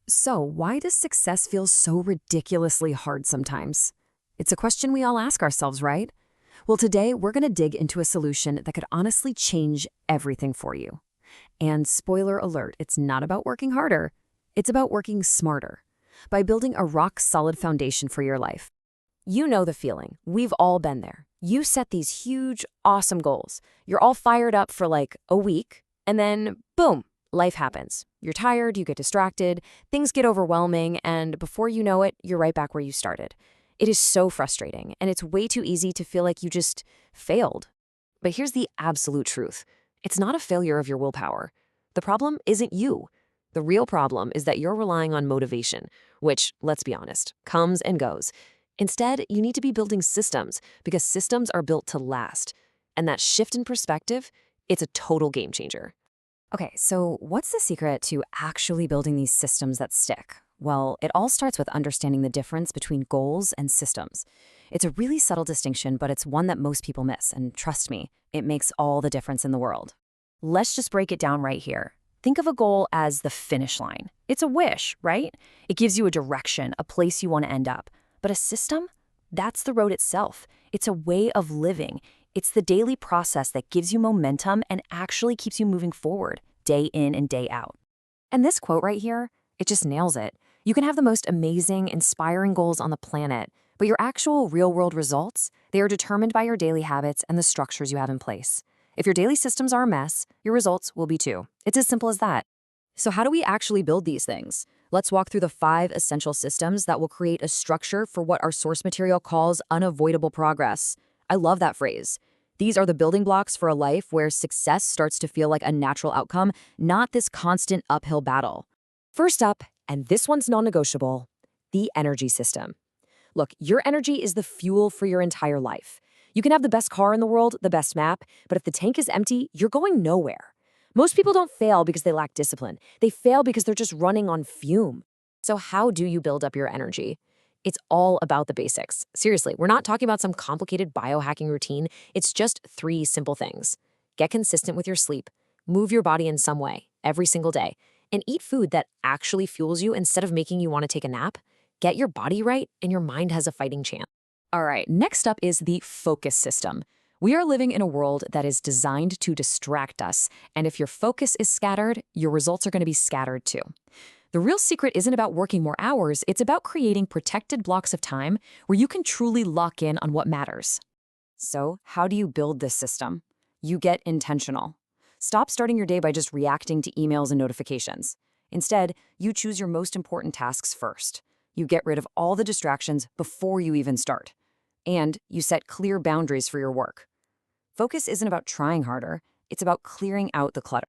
So, why does success feel so ridiculously hard sometimes? It's a question we all ask ourselves, right? Well, today we're going to dig into a solution that could honestly change everything for you. And spoiler alert, it's not about working harder, it's about working smarter by building a rock solid foundation for your life. You know the feeling. We've all been there. You set these huge, awesome goals. You're all fired up for like a week, and then boom, life happens. You're tired, you get distracted, things get overwhelming, and before you know it, you're right back where you started. It is so frustrating, and it's way too easy to feel like you just failed. But here's the absolute truth. It's not a failure of your willpower. The problem isn't you. The real problem is that you're relying on motivation, which, let's be honest, comes and goes. Instead, you need to be building systems because systems are built to last. And that shift in perspective, it's a total game changer. Okay, so what's the secret to actually building these systems that stick? Well, it all starts with understanding the difference between goals and systems. It's a really subtle distinction, but it's one that most people miss, and trust me, it makes all the difference in the world. Let's just break it down right here. Think of a goal as the finish line. It's a wish, right? It gives you a direction, a place you want to end up. But a system? That's the road itself. It's a way of living. It's the daily process that gives you momentum and actually keeps you moving forward, day in and day out. And this quote right here, it just nails it. You can have the most amazing, inspiring goals on the planet, but your actual real-world results, they are determined by your daily habits and the structures you have in place. If your daily systems are a mess, your results will be too. It's as simple as that. So how do we actually build these things? Let's walk through the 5 essential systems that will create a structure for what our source material calls unavoidable progress. I love that phrase. These are the building blocks for a life where success starts to feel like a natural outcome, not this constant uphill battle. First up, and this one's non-negotiable, the energy system. Look, your energy is the fuel for your entire life. You can have the best car in the world, the best map, but if the tank is empty, you're going nowhere. Most people don't fail because they lack discipline. They fail because they're just running on fume. So how do you build up your energy? It's all about the basics. Seriously, we're not talking about some complicated biohacking routine. It's just 3 simple things. Get consistent with your sleep. Move your body in some way, every single day. And eat food that actually fuels you instead of making you want to take a nap. Get your body right, and your mind has a fighting chance. All right, next up is the focus system. We are living in a world that is designed to distract us, and if your focus is scattered, your results are going to be scattered too. The real secret isn't about working more hours, it's about creating protected blocks of time where you can truly lock in on what matters. So, how do you build this system? You get intentional. Stop starting your day by just reacting to emails and notifications. Instead, you choose your most important tasks first. You get rid of all the distractions before you even start. And you set clear boundaries for your work. Focus isn't about trying harder, it's about clearing out the clutter.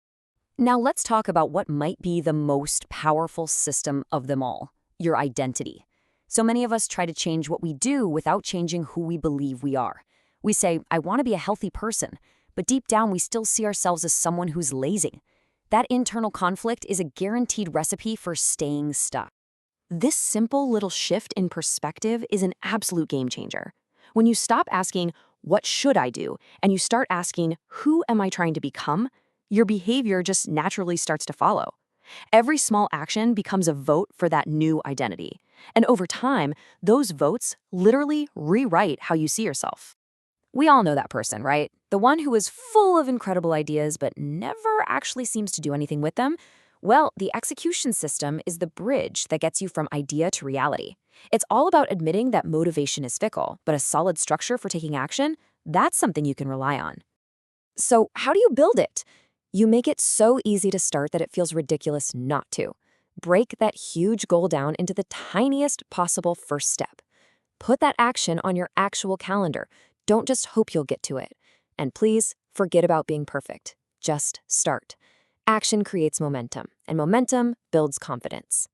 Now let's talk about what might be the most powerful system of them all, your identity. So many of us try to change what we do without changing who we believe we are. We say, I want to be a healthy person, but deep down we still see ourselves as someone who's lazy. That internal conflict is a guaranteed recipe for staying stuck. This simple little shift in perspective is an absolute game changer. When you stop asking, what should I do? And you start asking, who am I trying to become? Your behavior just naturally starts to follow. Every small action becomes a vote for that new identity. And over time, those votes literally rewrite how you see yourself. We all know that person, right? The one who is full of incredible ideas but never actually seems to do anything with them. Well, the execution system is the bridge that gets you from idea to reality. It's all about admitting that motivation is fickle, but a solid structure for taking action, that's something you can rely on. So how do you build it? You make it so easy to start that it feels ridiculous not to. Break that huge goal down into the tiniest possible first step. Put that action on your actual calendar. Don't just hope you'll get to it. And please, forget about being perfect. Just start. Action creates momentum, and momentum builds confidence.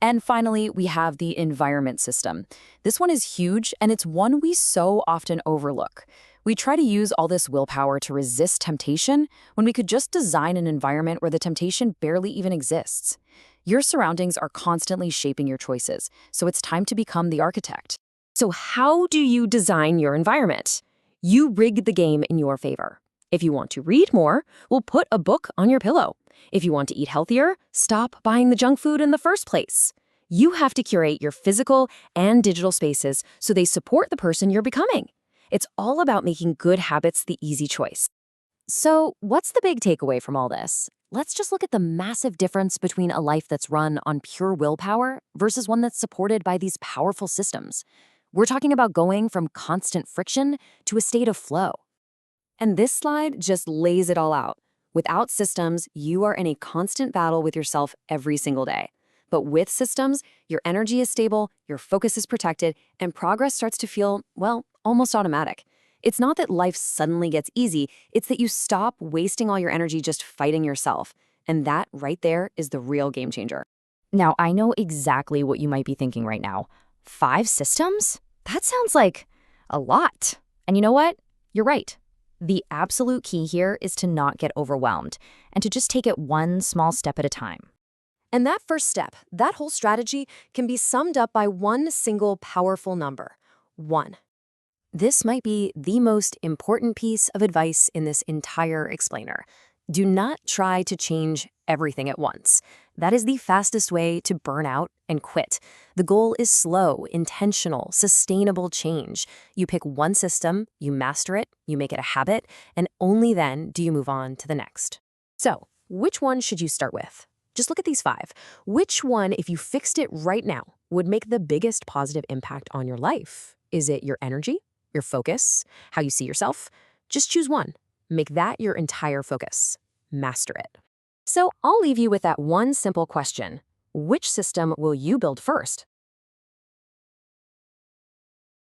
And finally, we have the environment system. This one is huge, and it's one we so often overlook. We try to use all this willpower to resist temptation when we could just design an environment where the temptation barely even exists. Your surroundings are constantly shaping your choices, so it's time to become the architect. So how do you design your environment? You rig the game in your favor. If you want to read more, we'll put a book on your pillow. If you want to eat healthier, stop buying the junk food in the first place. You have to curate your physical and digital spaces so they support the person you're becoming. It's all about making good habits the easy choice. So, what's the big takeaway from all this? Let's just look at the massive difference between a life that's run on pure willpower versus one that's supported by these powerful systems. We're talking about going from constant friction to a state of flow. And this slide just lays it all out. Without systems, you are in a constant battle with yourself every single day. But with systems, your energy is stable, your focus is protected, and progress starts to feel, well, almost automatic. It's not that life suddenly gets easy, it's that you stop wasting all your energy just fighting yourself. And that right there is the real game changer. Now, I know exactly what you might be thinking right now. 5 systems? That sounds like a lot. And you know what? You're right. The absolute key here is to not get overwhelmed and to just take it one small step at a time. And that first step, that whole strategy, can be summed up by one single powerful number: 1. This might be the most important piece of advice in this entire explainer. Do not try to change everything at once. That is the fastest way to burn out and quit. The goal is slow, intentional, sustainable change. You pick one system, you master it, you make it a habit, and only then do you move on to the next. So, which one should you start with? Just look at these 5. Which one, if you fixed it right now, would make the biggest positive impact on your life? Is it your energy, your focus, how you see yourself? Just choose one. Make that your entire focus. Master it. So I'll leave you with that one simple question. Which system will you build first?